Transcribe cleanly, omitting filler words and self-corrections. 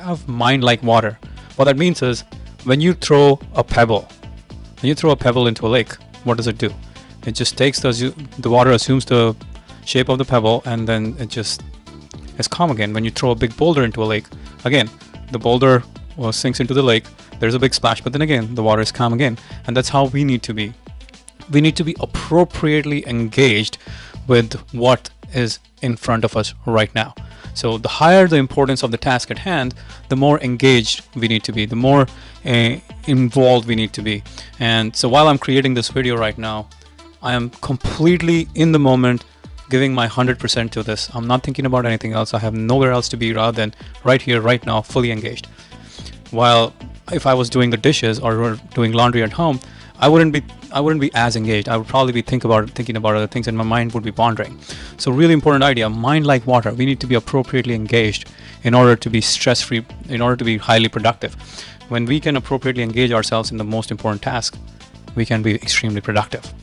have mind like water. What that means is when you throw a pebble, into a lake, what does it do? It just takes the water assumes the shape of the pebble, and then it just is calm again. When you throw a big boulder into a lake, again, the boulder sinks into the lake. There's a big splash, but then again, the water is calm again. And that's how we need to be. We need to be appropriately engaged with what is in front of us right now. So the higher the importance of the task at hand, the more engaged we need to be, the more involved we need to be. And so while I'm creating this video right now, I am completely in the moment, giving my 100% to this. I'm not thinking about anything else. I have nowhere else to be rather than right here, right now, fully engaged. While if I was doing the dishes or doing laundry at home, I wouldn't be as engaged. I would probably be thinking about other things, and my mind would be wandering. So really important idea, mind like water. We need to be appropriately engaged in order to be stress-free, in order to be highly productive. When we can appropriately engage ourselves in the most important task, we can be extremely productive.